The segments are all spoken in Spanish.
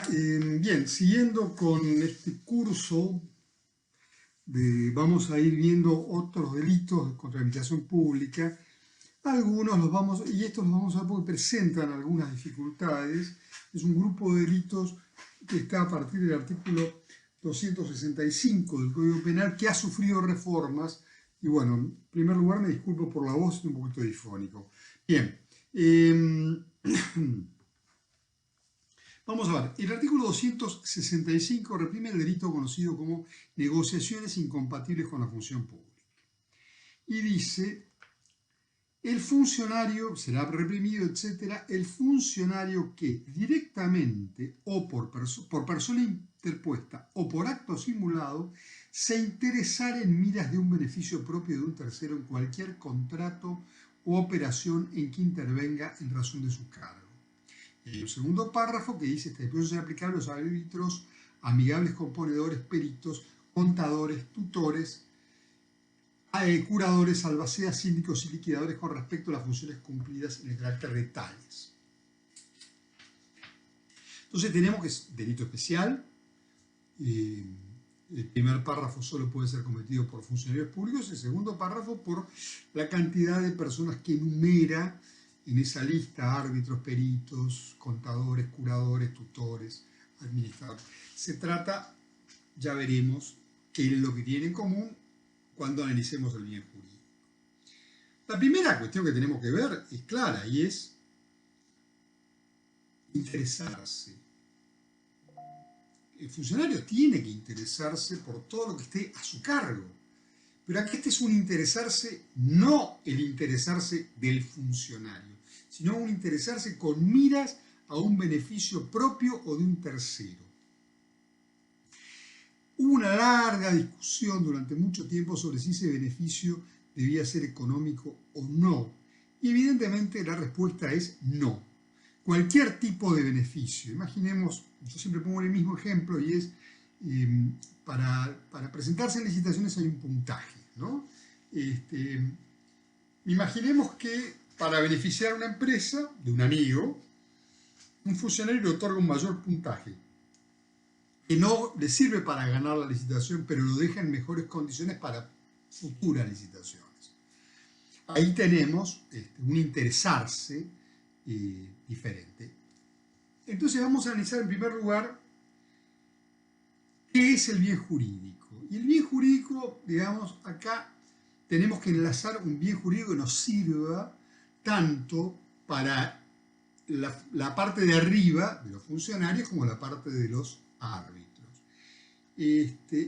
Bien, siguiendo con este curso, vamos a ir viendo otros delitos contra la administración pública. Algunos los vamos, y estos los vamos a ver porque presentan algunas dificultades. Es un grupo de delitos que está a partir del artículo 265 del Código Penal que ha sufrido reformas. Y bueno, en primer lugar me disculpo por la voz, estoy un poquito difónico. Bien. Vamos a ver, el artículo 265 reprime el delito conocido como negociaciones incompatibles con la función pública. Y dice, el funcionario será reprimido, etcétera, el funcionario que directamente o por persona interpuesta o por acto simulado se interesara en miras de un beneficio propio de un tercero en cualquier contrato o operación en que intervenga en razón de su cargo. El segundo párrafo que dice esta disposición es aplicable a los árbitros, amigables componedores, peritos, contadores, tutores, curadores, albaceas, síndicos y liquidadores con respecto a las funciones cumplidas en el carácter de tales. Entonces tenemos que es delito especial. El primer párrafo solo puede ser cometido por funcionarios públicos, el segundo párrafo por la cantidad de personas que enumera en esa lista: árbitros, peritos, contadores, curadores, tutores, administradores. Se trata, ya veremos, qué es lo que tienen en común cuando analicemos el bien jurídico. La primera cuestión que tenemos que ver es clara y es interesarse. El funcionario tiene que interesarse por todo lo que esté a su cargo. Pero aquí este es un interesarse, no el interesarse del funcionario, sino un interesarse con miras a un beneficio propio o de un tercero. Hubo una larga discusión durante mucho tiempo sobre si ese beneficio debía ser económico o no. Y evidentemente la respuesta es no. Cualquier tipo de beneficio. Imaginemos, yo siempre pongo el mismo ejemplo y es, para presentarse en licitaciones hay un puntaje, ¿no? Imaginemos que para beneficiar a una empresa de un amigo, un funcionario le otorga un mayor puntaje, que no le sirve para ganar la licitación, pero lo deja en mejores condiciones para futuras licitaciones. Ahí tenemos un interesarse diferente. Entonces vamos a analizar en primer lugar qué es el bien jurídico. Y el bien jurídico, digamos, acá tenemos que enlazar un bien jurídico que nos sirva tanto para la parte de arriba de los funcionarios como la parte de los árbitros.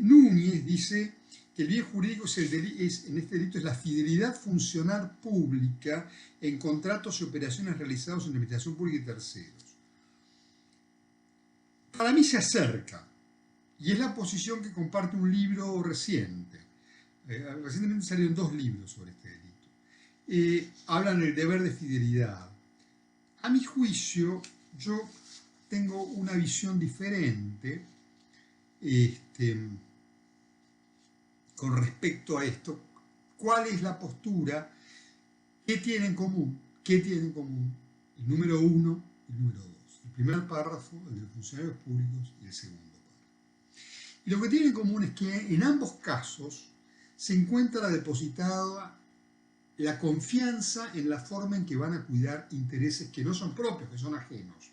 Núñez dice que el bien jurídico en este delito es la fidelidad funcional pública en contratos y operaciones realizados en la administración pública y terceros. Para mí se acerca, y es la posición que comparte un libro reciente. Recientemente salieron 2 libros sobre este delito. Hablan del deber de fidelidad. A mi juicio, yo tengo una visión diferente con respecto a esto. ¿Cuál es la postura? ¿Qué tienen en común? ¿Qué tienen en común? El número 1 y el número 2. El primer párrafo, el de los funcionarios públicos, y el segundo párrafo. Y lo que tienen en común es que en ambos casos se encuentra depositada la confianza en la forma en que van a cuidar intereses que no son propios, que son ajenos.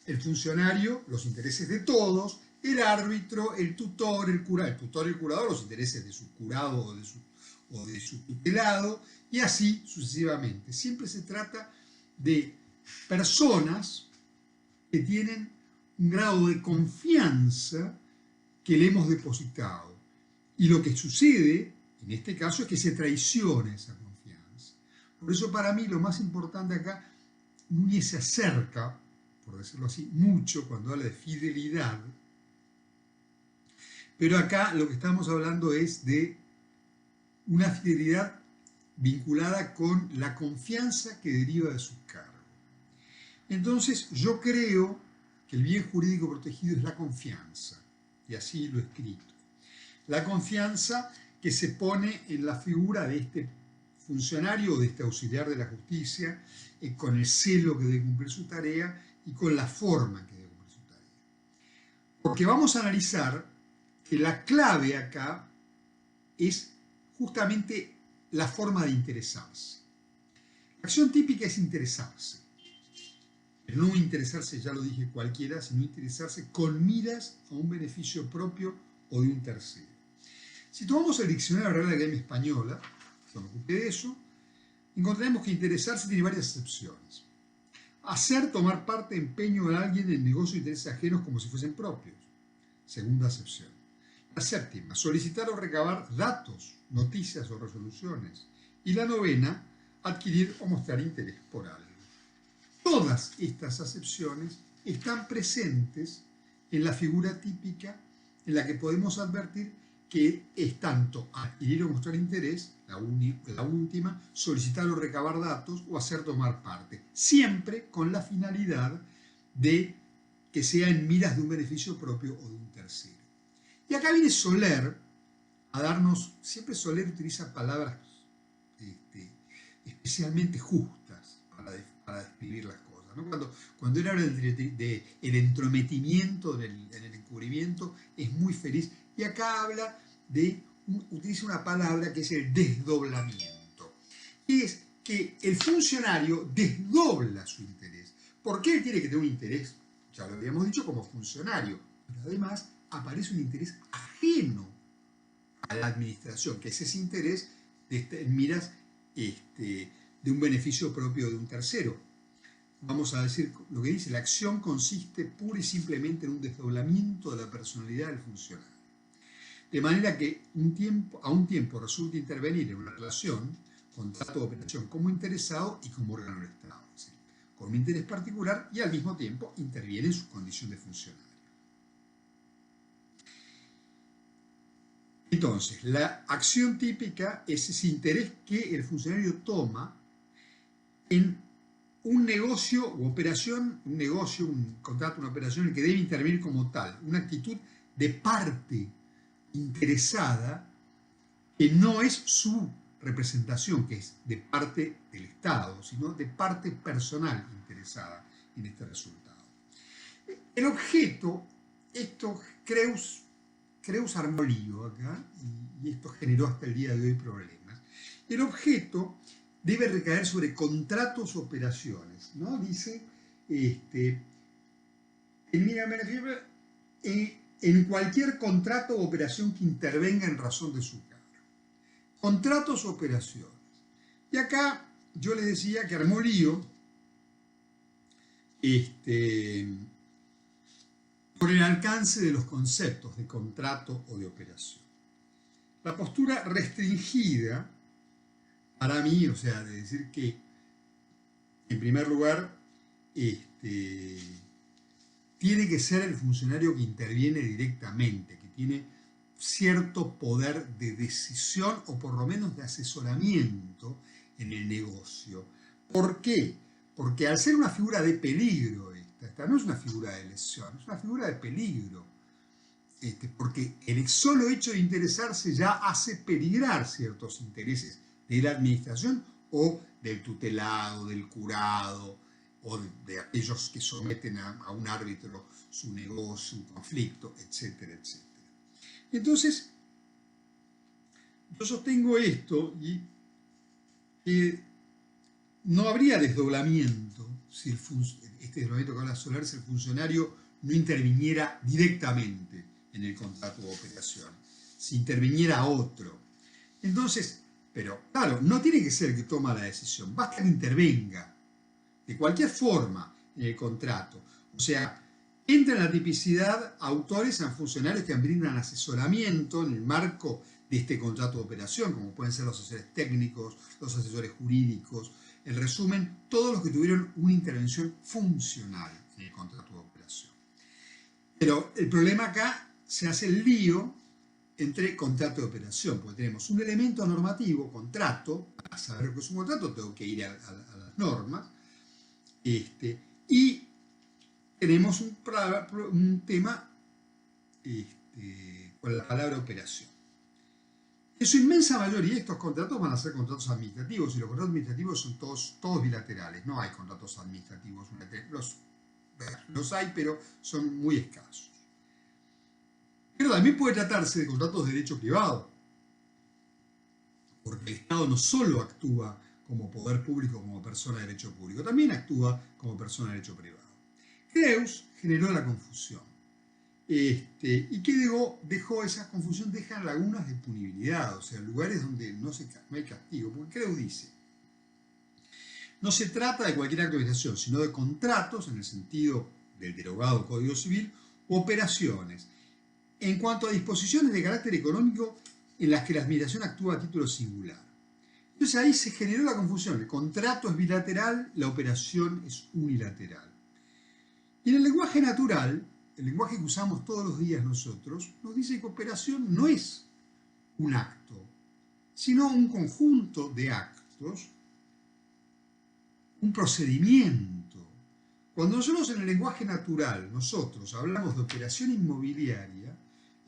El funcionario, los intereses de todos; el árbitro, el tutor, el curador, los intereses de su curado o de su tutelado, y así sucesivamente. Siempre se trata de personas que tienen un grado de confianza que le hemos depositado. Y lo que sucede en este caso es que se traiciona esa confianza. Por eso para mí lo más importante acá, Núñez se acerca, por decirlo así, mucho cuando habla de fidelidad, pero acá lo que estamos hablando es de una fidelidad vinculada con la confianza que deriva de su cargo. Entonces yo creo que el bien jurídico protegido es la confianza, y así lo he escrito. La confianza que se pone en la figura de este funcionario o de este auxiliar de la justicia, con el celo que debe cumplir su tarea y con la forma que debe cumplir su tarea. Porque vamos a analizar que la clave acá es justamente la forma de interesarse. La acción típica es interesarse. Pero no interesarse, ya lo dije, cualquiera, sino interesarse con miras a un beneficio propio o de un tercero. Si tomamos el diccionario Real Academia Española, yo me ocupé de eso, encontraremos que interesarse tiene varias acepciones. Hacer, tomar parte, empeño en alguien en negocio de intereses ajenos como si fuesen propios. Segunda acepción. La séptima, solicitar o recabar datos, noticias o resoluciones. Y la novena, adquirir o mostrar interés por algo. Todas estas acepciones están presentes en la figura típica en la que podemos advertir que es tanto adquirir o mostrar interés, la última, solicitar o recabar datos o hacer tomar parte, siempre con la finalidad de que sea en miras de un beneficio propio o de un tercero. Y acá viene Soler a darnos, siempre Soler utiliza palabras especialmente justas para describir las cosas, ¿no? Cuando él habla del entrometimiento, en el encubrimiento, es muy feliz. Y acá habla utiliza una palabra que es el desdoblamiento. Y es que el funcionario desdobla su interés. ¿Por qué él tiene que tener un interés? Ya lo habíamos dicho, como funcionario. Pero además aparece un interés ajeno a la administración, que es ese interés en miras de un beneficio propio de un tercero. Vamos a decir lo que dice: la acción consiste pura y simplemente en un desdoblamiento de la personalidad del funcionario. De manera que a un tiempo resulta intervenir en una relación, contrato de operación, como interesado y como órgano del Estado, es decir, con un interés particular, y al mismo tiempo interviene en su condición de funcionario. Entonces, la acción típica es ese interés que el funcionario toma en un negocio o operación, un contrato, una operación en el que debe intervenir como tal, una actitud de parte interesada que no es su representación, que es de parte del Estado, sino de parte personal interesada en este resultado. El objeto, esto Creus armó lío acá, y esto generó hasta el día de hoy problemas. El objeto debe recaer sobre contratos o operaciones, ¿no? Dice, en cualquier contrato o operación que intervenga en razón de su cargo. Contratos o operaciones. Y acá yo les decía que armó lío por el alcance de los conceptos de contrato o de operación. La postura restringida, para mí, o sea, de decir que, en primer lugar, tiene que ser el funcionario que interviene directamente, que tiene cierto poder de decisión o por lo menos de asesoramiento en el negocio. ¿Por qué? Porque al ser una figura de peligro, esta no es una figura de lesión, es una figura de peligro. Porque el solo hecho de interesarse ya hace peligrar ciertos intereses de la administración o del tutelado, del curado, o de aquellos que someten a un árbitro su negocio, su conflicto, etcétera, etcétera. Entonces, yo sostengo esto y que no habría desdoblamiento si este desdoblamiento que habla Soler, si el funcionario no interviniera directamente en el contrato de operación, si interviniera otro. Entonces, pero claro, no tiene que ser el que toma la decisión, basta que intervenga de cualquier forma en el contrato. O sea, entra en la tipicidad autores a funcionarios que brindan asesoramiento en el marco de este contrato de operación, como pueden ser los asesores técnicos, los asesores jurídicos, en resumen, todos los que tuvieron una intervención funcional en el contrato de operación. Pero el problema acá se hace el lío entre contrato de operación, porque tenemos un elemento normativo, contrato. Para saber lo que es un contrato tengo que ir a las normas, y tenemos un tema con la palabra operación. En su inmensa mayoría estos contratos van a ser contratos administrativos, y los contratos administrativos son todos bilaterales, no hay contratos administrativos bilaterales. Los hay, pero son muy escasos. Pero también puede tratarse de contratos de derecho privado, porque el Estado no solo actúa como poder público, como persona de derecho público, también actúa como persona de derecho privado. Creus generó la confusión. ¿Y qué dejó esa confusión? Deja lagunas de punibilidad, o sea, lugares donde no hay castigo, porque Creus dice, no se trata de cualquier acto de administración, sino de contratos, en el sentido del derogado Código Civil, operaciones, en cuanto a disposiciones de carácter económico en las que la administración actúa a título singular. Entonces ahí se generó la confusión, el contrato es bilateral, la operación es unilateral. Y en el lenguaje natural, el lenguaje que usamos todos los días nosotros, nos dice que operación no es un acto, sino un conjunto de actos, un procedimiento. Cuando nosotros en el lenguaje natural, nosotros hablamos de operación inmobiliaria,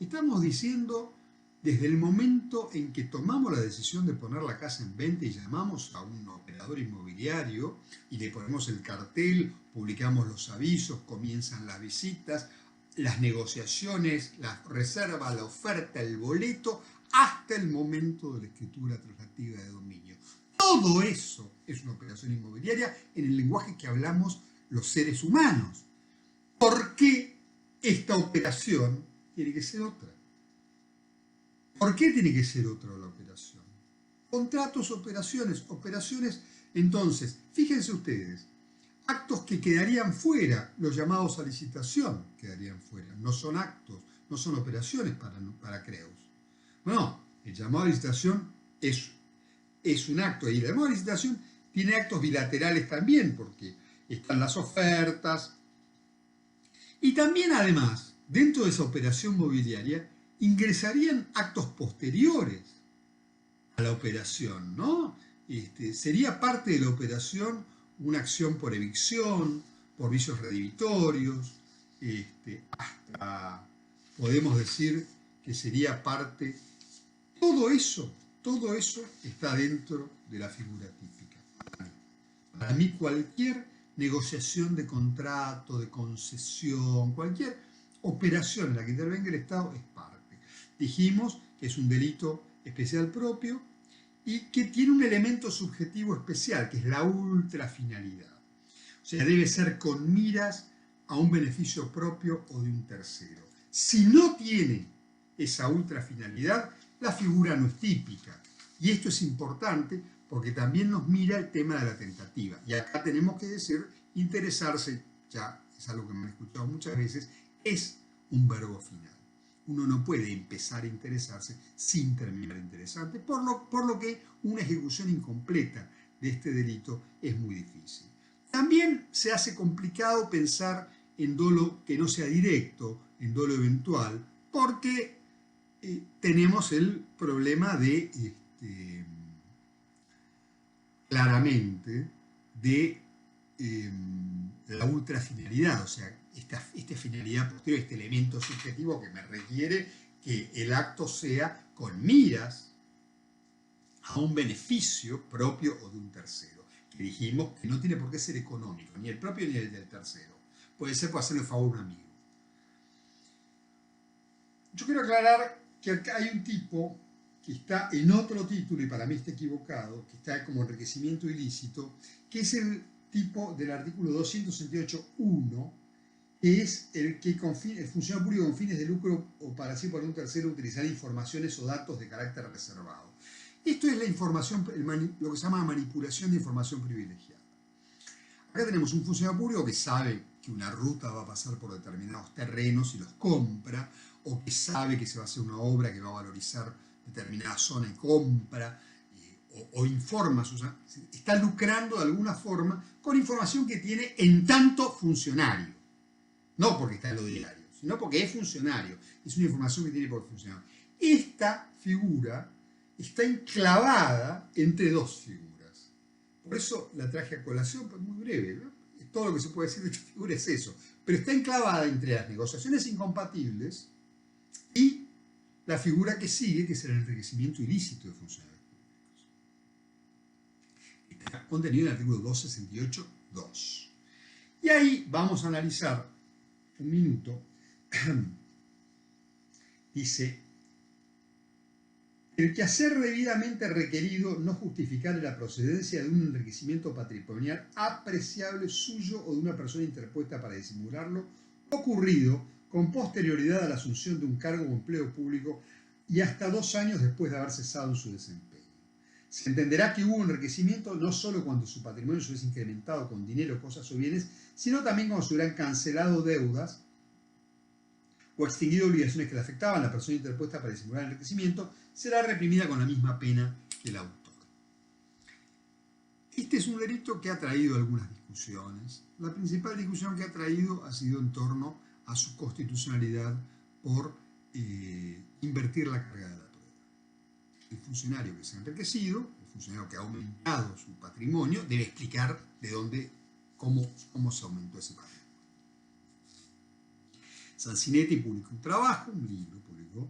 estamos diciendo desde el momento en que tomamos la decisión de poner la casa en venta y llamamos a un operador inmobiliario y le ponemos el cartel, publicamos los avisos, comienzan las visitas, las negociaciones, la reserva, la oferta, el boleto, hasta el momento de la escritura traslativa de dominio. Todo eso es una operación inmobiliaria en el lenguaje que hablamos los seres humanos. ¿Por qué esta operación tiene que ser otra? ¿Por qué tiene que ser otra la operación? Contratos, operaciones. Entonces, fíjense ustedes, actos que quedarían fuera, los llamados a licitación quedarían fuera. No son actos, no son operaciones para Creus. No, el llamado a licitación es un acto. Y el llamado a licitación tiene actos bilaterales también, porque están las ofertas. Y también, además, dentro de esa operación mobiliaria, ingresarían actos posteriores a la operación, ¿no? Sería parte de la operación una acción por evicción, por vicios redhibitorios, hasta podemos decir que sería parte. Todo eso está dentro de la figura típica. Para mí cualquier negociación de contrato, de concesión, cualquier operación en la que intervenga el Estado es parte. Dijimos que es un delito especial propio y que tiene un elemento subjetivo especial, que es la ultrafinalidad. O sea, debe ser con miras a un beneficio propio o de un tercero. Si no tiene esa ultrafinalidad, la figura no es típica. Y esto es importante porque también nos mira el tema de la tentativa. Y acá tenemos que decir, interesarse, ya es algo que me han escuchado muchas veces, es un verbo final. Uno no puede empezar a interesarse sin terminar interesante, por lo que una ejecución incompleta de este delito es muy difícil. También se hace complicado pensar en dolo que no sea directo, en dolo eventual, porque tenemos el problema de, claramente, de la ultrafinalidad, o sea, esta finalidad posterior, este elemento subjetivo que me requiere que el acto sea con miras a un beneficio propio o de un tercero. Que dijimos que no tiene por qué ser económico, ni el propio ni el del tercero. Puede ser por hacerle favor a un amigo. Yo quiero aclarar que acá hay un tipo que está en otro título, y para mí está equivocado, que está como enriquecimiento ilícito, que es el tipo del artículo 268.1, que es el que el funcionario público con fines de lucro o para sí por un tercero utilizar informaciones o datos de carácter reservado. Esto es la información, lo que se llama manipulación de información privilegiada. Acá tenemos un funcionario público que sabe que una ruta va a pasar por determinados terrenos y los compra, o que sabe que se va a hacer una obra que va a valorizar determinada zona y compra, o informa, está lucrando de alguna forma con información que tiene en tanto funcionario. No porque está en lo diario, sino porque es funcionario. Es una información que tiene por funcionario. Esta figura está enclavada entre dos figuras. Por eso la traje a colación, pues muy breve, ¿no? Todo lo que se puede decir de esta figura es eso. Pero está enclavada entre las negociaciones incompatibles y la figura que sigue, que es el enriquecimiento ilícito de funcionarios públicos. Está contenido en el artículo 268.2. Y ahí vamos a analizar un minuto Dice, el quehacer debidamente requerido no justificar la procedencia de un enriquecimiento patrimonial apreciable suyo o de una persona interpuesta para disimularlo, ocurrido con posterioridad a la asunción de un cargo o empleo público y hasta 2 años después de haber cesado en su desempeño. Se entenderá que hubo enriquecimiento no solo cuando su patrimonio se hubiese incrementado con dinero, cosas o bienes, sino también cuando se hubieran cancelado deudas o extinguido obligaciones que le afectaban. La persona interpuesta para disimular el enriquecimiento será reprimida con la misma pena que el autor. Este es un delito que ha traído algunas discusiones. La principal discusión que ha traído ha sido en torno a su constitucionalidad por invertir la carga de la prueba. El funcionario que se ha enriquecido, el funcionario que ha aumentado su patrimonio, debe explicar de dónde, cómo se aumentó ese patrimonio. Sanzinetti publicó un trabajo, un libro publicó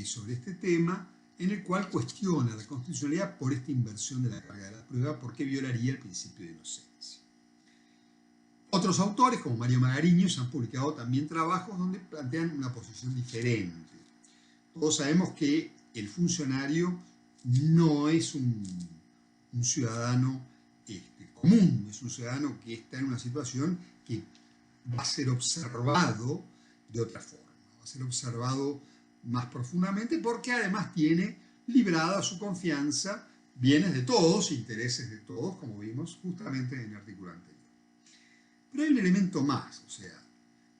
sobre este tema, en el cual cuestiona la constitucionalidad por esta inversión de la carga de la prueba, porque violaría el principio de inocencia. Otros autores, como Mario Magariños, han publicado también trabajos donde plantean una posición diferente. Todos sabemos que el funcionario no es un ciudadano común, es un ciudadano que está en una situación que va a ser observado de otra forma, va a ser observado más profundamente porque además tiene librada su confianza bienes de todos, intereses de todos, como vimos justamente en el artículo anterior. Pero hay un elemento más, o sea,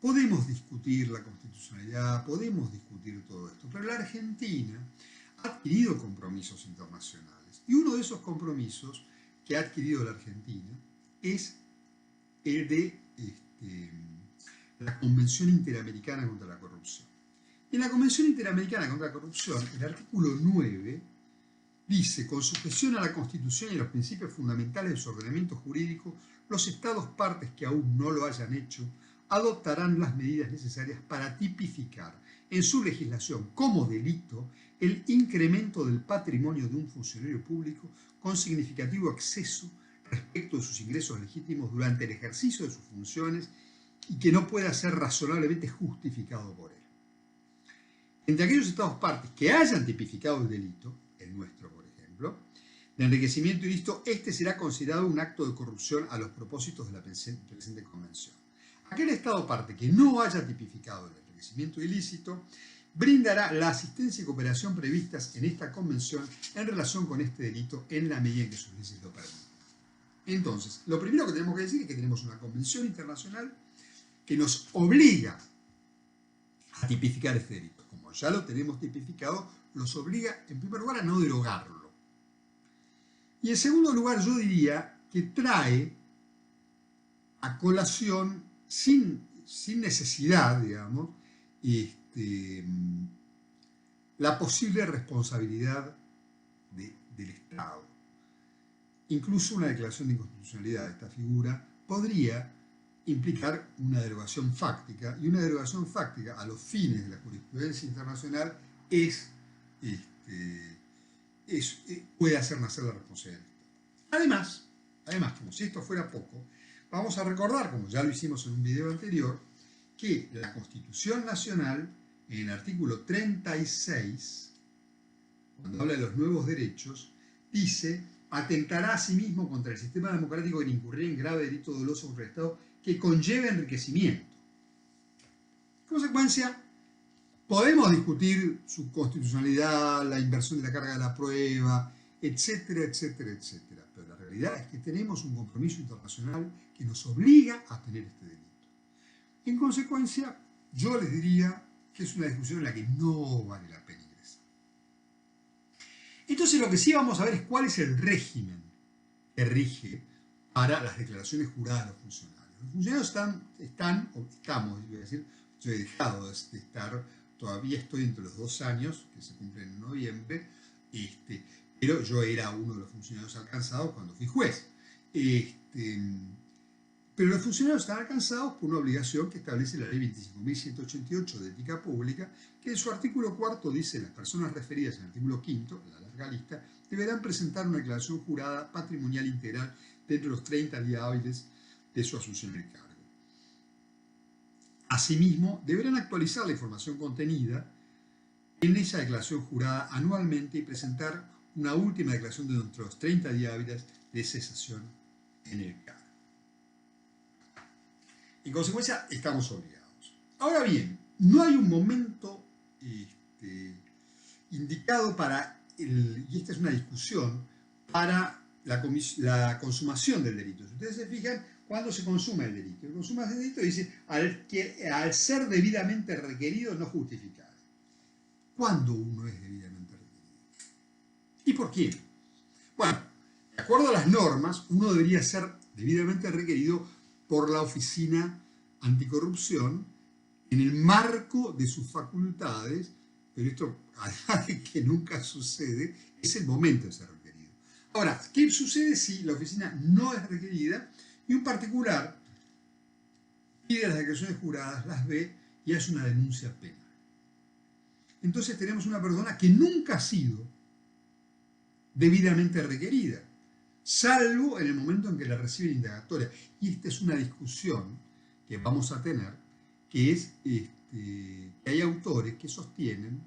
podemos discutir la constitucionalidad, podemos discutir todo esto, pero la Argentina ha adquirido compromisos internacionales y uno de esos compromisos que ha adquirido la Argentina es el de la Convención Interamericana contra la Corrupción. En la Convención Interamericana contra la Corrupción, el artículo 9 dice, con sujeción a la Constitución y a los principios fundamentales de su ordenamiento jurídico, los Estados partes que aún no lo hayan hecho adoptarán las medidas necesarias para tipificar en su legislación como delito el incremento del patrimonio de un funcionario público con significativo exceso respecto de sus ingresos legítimos durante el ejercicio de sus funciones y que no pueda ser razonablemente justificado por él. Entre aquellos Estados partes que hayan tipificado el delito, el nuestro por ejemplo, de enriquecimiento ilícito, este será considerado un acto de corrupción a los propósitos de la presente convención. Aquel Estado parte que no haya tipificado el enriquecimiento ilícito brindará la asistencia y cooperación previstas en esta convención en relación con este delito en la medida en que sus leyes lo permiten. Entonces, lo primero que tenemos que decir es que tenemos una convención internacional que nos obliga a tipificar este delito. Como ya lo tenemos tipificado, los obliga en primer lugar a no derogarlo. Y en segundo lugar yo diría que trae a colación sin necesidad, digamos, la posible responsabilidad del Estado. Incluso una declaración de inconstitucionalidad de esta figura podría implicar una derogación fáctica, y una derogación fáctica a los fines de la jurisprudencia internacional puede hacer nacer la responsabilidad del Estado. Además, como si esto fuera poco, vamos a recordar, como ya lo hicimos en un video anterior, que la Constitución Nacional, en el artículo 36, cuando habla de los nuevos derechos, dice: atentará a sí mismo contra el sistema democrático en incurrir en grave delito doloso contra el Estado que conlleve enriquecimiento. En consecuencia, podemos discutir su constitucionalidad, la inversión de la carga de la prueba, etcétera, etcétera, etcétera. Pero la realidad es que tenemos un compromiso internacional que nos obliga a tener este delito. En consecuencia, yo les diría que es una discusión en la que no vale la pena ingresar. Entonces lo que sí vamos a ver es cuál es el régimen que rige para las declaraciones juradas de los funcionarios. Los funcionarios estamos, voy a decir, yo he dejado de estar, todavía estoy entre los 2 años, que se cumplen en noviembre, pero yo era uno de los funcionarios alcanzados cuando fui juez. Pero los funcionarios están alcanzados por una obligación que establece la ley 25.188 de ética pública, que en su artículo 4 dice: las personas referidas en el artículo 5, la larga lista, deberán presentar una declaración jurada patrimonial integral dentro de los 30 días hábiles de su asunción del cargo. Asimismo, deberán actualizar la información contenida en esa declaración jurada anualmente y presentar una última declaración de dentro de los 30 días hábiles de cesación en el cargo. En consecuencia, estamos obligados. Ahora bien, no hay un momento indicado para, y esta es una discusión, para la consumación del delito. Si ustedes se fijan, ¿cuándo se consuma el delito? Se consuma el delito dice, al ser debidamente requerido, no justificado. ¿Cuándo uno es debidamente requerido? ¿Y por quién? Bueno, de acuerdo a las normas, uno debería ser debidamente requerido por la Oficina Anticorrupción en el marco de sus facultades, pero esto, además de que nunca sucede, es el momento de ser requerido. Ahora, ¿qué sucede si la oficina no es requerida y un particular pide las declaraciones juradas, las ve y hace una denuncia penal? Entonces tenemos una persona que nunca ha sido debidamente requerida, salvo en el momento en que la recibe la indagatoria. Y esta es una discusión que vamos a tener, que es que hay autores que sostienen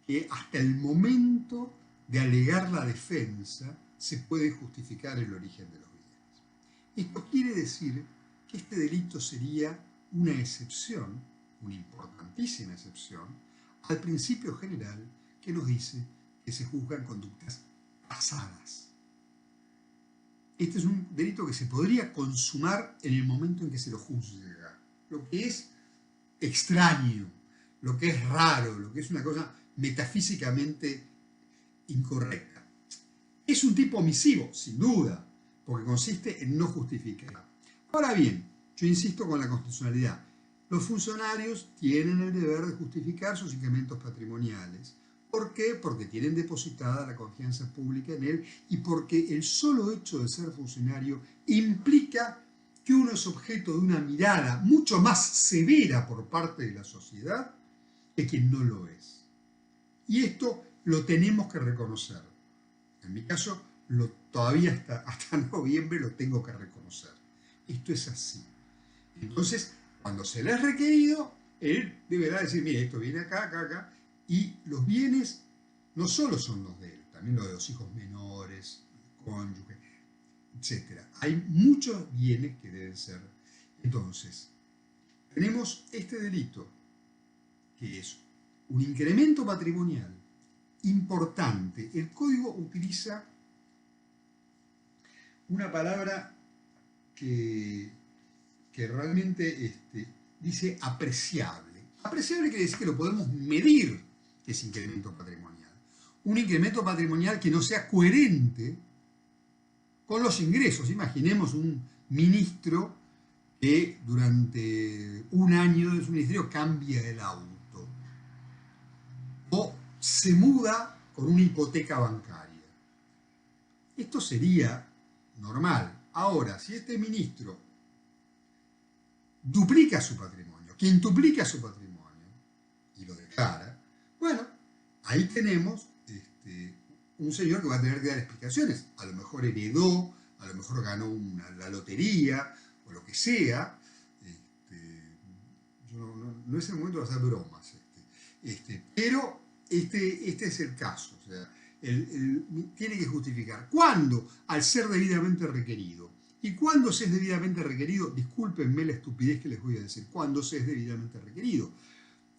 que hasta el momento de alegar la defensa se puede justificar el origen de los bienes. Esto quiere decir que este delito sería una excepción, una importantísima excepción, al principio general que nos dice que se juzgan conductas pasadas. Este es un delito que se podría consumar en el momento en que se lo juzga, lo que es extraño, lo que es raro, lo que es una cosa metafísicamente incorrecta. Es un tipo omisivo, sin duda, porque consiste en no justificar. Ahora bien, yo insisto con la constitucionalidad. Los funcionarios tienen el deber de justificar sus incrementos patrimoniales. ¿Por qué? Porque tienen depositada la confianza pública en él y porque el solo hecho de ser funcionario implica que uno es objeto de una mirada mucho más severa por parte de la sociedad que quien no lo es. Y esto lo tenemos que reconocer. En mi caso, todavía hasta noviembre lo tengo que reconocer. Esto es así. Entonces, cuando se le ha requerido, él deberá decir, mire, esto viene acá, acá, acá, y los bienes no solo son los de él, también los de los hijos menores, cónyuge, etc. Hay muchos bienes que deben ser. Entonces, tenemos este delito, que es un incremento patrimonial importante. El código utiliza una palabra que realmente dice apreciable. Apreciable quiere decir que lo podemos medir, ese incremento patrimonial. Un incremento patrimonial que no sea coherente con los ingresos. Imaginemos un ministro que durante un año de su ministerio cambia el auto o se muda con una hipoteca bancaria. Esto sería normal. Ahora, si este ministro duplica su patrimonio, quintuplica su patrimonio y lo declara, bueno, ahí tenemos un señor que va a tener que dar explicaciones. A lo mejor heredó, a lo mejor ganó la lotería o lo que sea. No es el momento de hacer bromas. Pero este es el caso. O sea, tiene que justificar. ¿Cuándo? Al ser debidamente requerido. ¿Y cuándo se es debidamente requerido? Discúlpenme la estupidez que les voy a decir. ¿Cuándo se es debidamente requerido?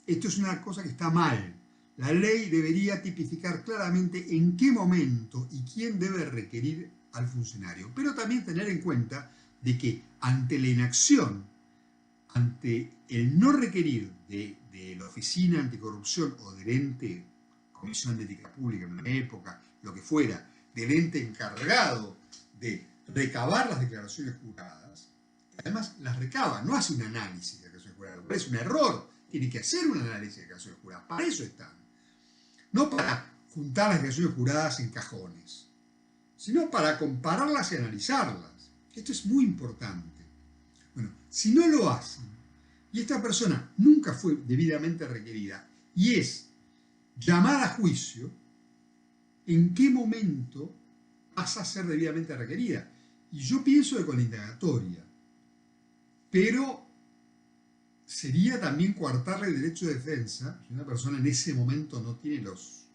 Esto es una cosa que está mal. La ley debería tipificar claramente en qué momento y quién debe requerir al funcionario. Pero también tener en cuenta de que ante la inacción, ante el no requerir de la Oficina Anticorrupción o del ente, Comisión de Ética Pública en una época, lo que fuera, del ente encargado de recabar las declaraciones juradas, además las recaba, no hace un análisis de declaraciones juradas, es un error, tiene que hacer un análisis de declaraciones juradas, para eso están. No para juntar las declaraciones juradas en cajones, sino para compararlas y analizarlas. Esto es muy importante. Bueno, si no lo hacen, y esta persona nunca fue debidamente requerida, y es llamada a juicio, ¿en qué momento pasa a ser debidamente requerida? Y yo pienso que con la indagatoria. Pero sería también coartarle el derecho de defensa si una persona en ese momento no tiene los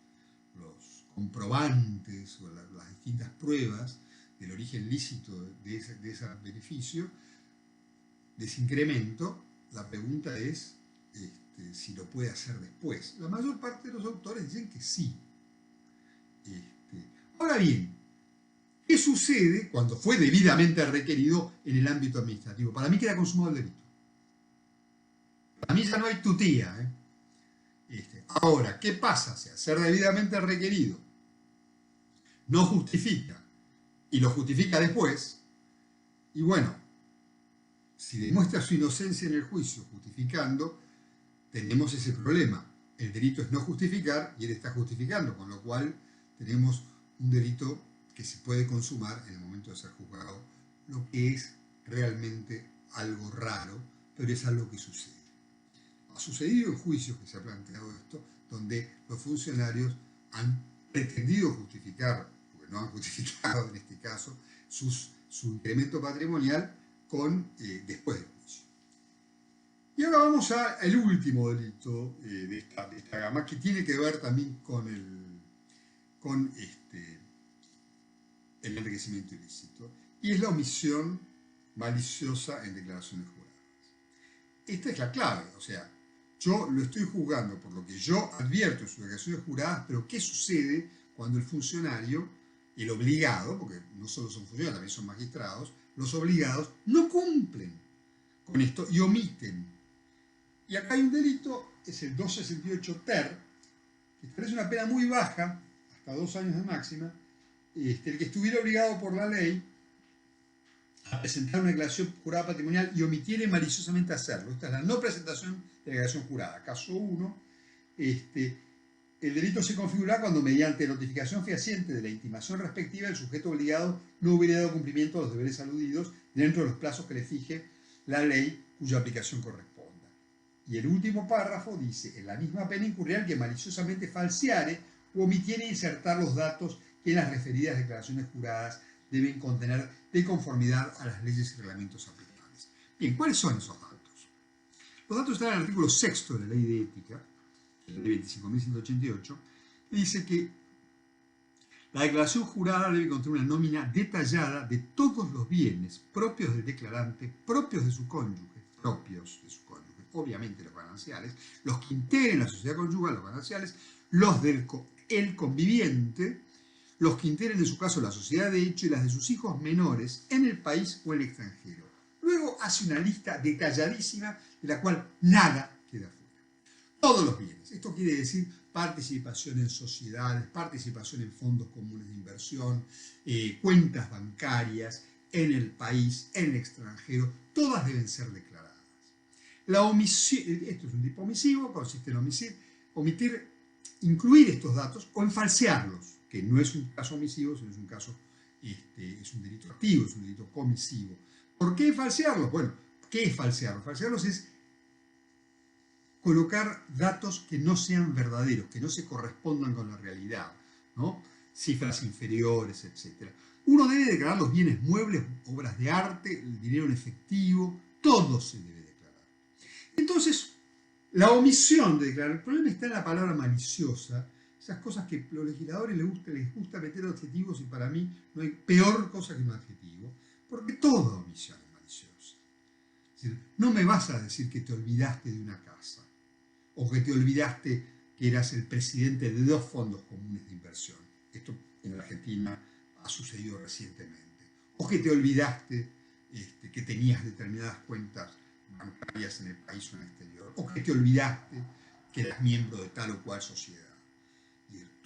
comprobantes o las distintas pruebas del origen lícito de ese beneficio, de ese incremento. La pregunta es si lo puede hacer después. La mayor parte de los autores dicen que sí. Ahora bien, ¿qué sucede cuando fue debidamente requerido en el ámbito administrativo? Para mí queda consumado el delito. Para mí ya no hay tutía. Ahora, ¿qué pasa si al ser debidamente requerido no justifica y lo justifica después? Y bueno, si demuestra su inocencia en el juicio justificando, tenemos ese problema. El delito es no justificar y él está justificando, con lo cual tenemos un delito que se puede consumar en el momento de ser juzgado, lo que es realmente algo raro, pero es algo que sucede. Ha sucedido en juicios que se ha planteado esto, donde los funcionarios han pretendido justificar, porque no han justificado en este caso, su incremento patrimonial después del juicio. Y ahora vamos al último delito de esta gama, que tiene que ver también con el enriquecimiento ilícito, y es la omisión maliciosa en declaraciones juradas. Esta es la clave, o sea, yo lo estoy juzgando por lo que yo advierto en sus declaraciones juradas, pero ¿qué sucede cuando el funcionario, el obligado, porque no solo son funcionarios, también son magistrados, los obligados no cumplen con esto y omiten? Y acá hay un delito, es el 268 ter, que establece una pena muy baja, hasta 2 años de máxima, el que estuviera obligado por la ley a presentar una declaración jurada patrimonial y omitiere maliciosamente hacerlo. Esta es la no presentación de declaración jurada. Caso 1, el delito se configura cuando mediante notificación fehaciente de la intimación respectiva el sujeto obligado no hubiera dado cumplimiento a los deberes aludidos dentro de los plazos que le fije la ley cuya aplicación corresponda. Y el último párrafo dice: en la misma pena incurrirá el que maliciosamente falseare o omitiere insertar los datos que en las referidas declaraciones juradas deben contener de conformidad a las leyes y reglamentos aplicables. Bien, ¿cuáles son esos datos? Los datos están en el artículo 6 de la Ley de Ética, la Ley 25.188, que dice que la declaración jurada debe contener una nómina detallada de todos los bienes propios del declarante, propios de su cónyuge, obviamente los gananciales, los que integren la sociedad conyugal, los gananciales, los del conviviente, los que integren en su caso la sociedad de hecho y las de sus hijos menores en el país o en el extranjero. Luego hace una lista detalladísima de la cual nada queda fuera. Todos los bienes. Esto quiere decir participación en sociedades, participación en fondos comunes de inversión, cuentas bancarias en el país, en el extranjero, todas deben ser declaradas. La omisión, esto es un tipo omisivo, consiste en omitir, incluir estos datos o en falsearlos, que no es un caso omisivo, sino es un caso, es un delito activo, es un delito comisivo. ¿Por qué falsearlos? Bueno, ¿qué es falsearlos? Falsearlos es colocar datos que no sean verdaderos, que no se correspondan con la realidad, ¿no? Cifras inferiores, etc. Uno debe declarar los bienes muebles, obras de arte, el dinero en efectivo, todo se debe declarar. Entonces, la omisión de declarar, el problema está en la palabra maliciosa, esas cosas que a los legisladores les gusta meter adjetivos, y para mí no hay peor cosa que un adjetivo, porque toda omisión es maliciosa. Es decir, no me vas a decir que te olvidaste de una casa, o que te olvidaste que eras el presidente de 2 fondos comunes de inversión. Esto en Argentina ha sucedido recientemente. O que te olvidaste que tenías determinadas cuentas bancarias en el país o en el exterior. O que te olvidaste que eras miembro de tal o cual sociedad.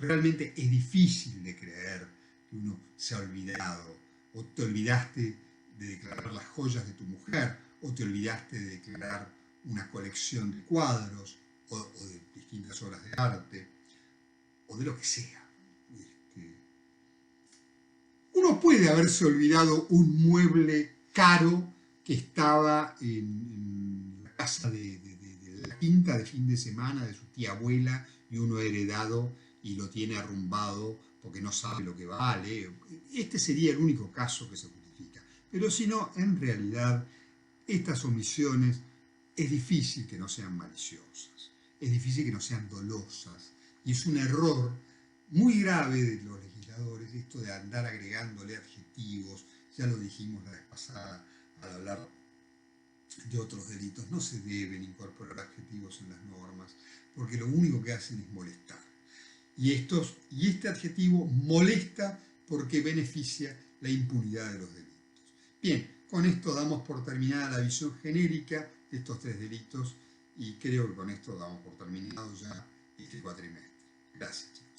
Realmente es difícil de creer que uno se ha olvidado. O te olvidaste de declarar las joyas de tu mujer. O te olvidaste de declarar una colección de cuadros o de distintas obras de arte, o de lo que sea. Uno puede haberse olvidado un mueble caro que estaba en la casa de la quinta de fin de semana de su tía abuela, y uno ha heredado y lo tiene arrumbado porque no sabe lo que vale. Este sería el único caso que se justifica. Pero si no, en realidad, estas omisiones es difícil que no sean maliciosas, es difícil que no sean dolosas, y es un error muy grave de los legisladores esto de andar agregándole adjetivos. Ya lo dijimos la vez pasada al hablar de otros delitos. No se deben incorporar adjetivos en las normas, porque lo único que hacen es molestar. Y este adjetivo molesta porque beneficia la impunidad de los delitos. Bien, con esto damos por terminada la visión genérica de estos tres delitos y creo que con esto damos por terminado ya este cuatrimestre. Gracias.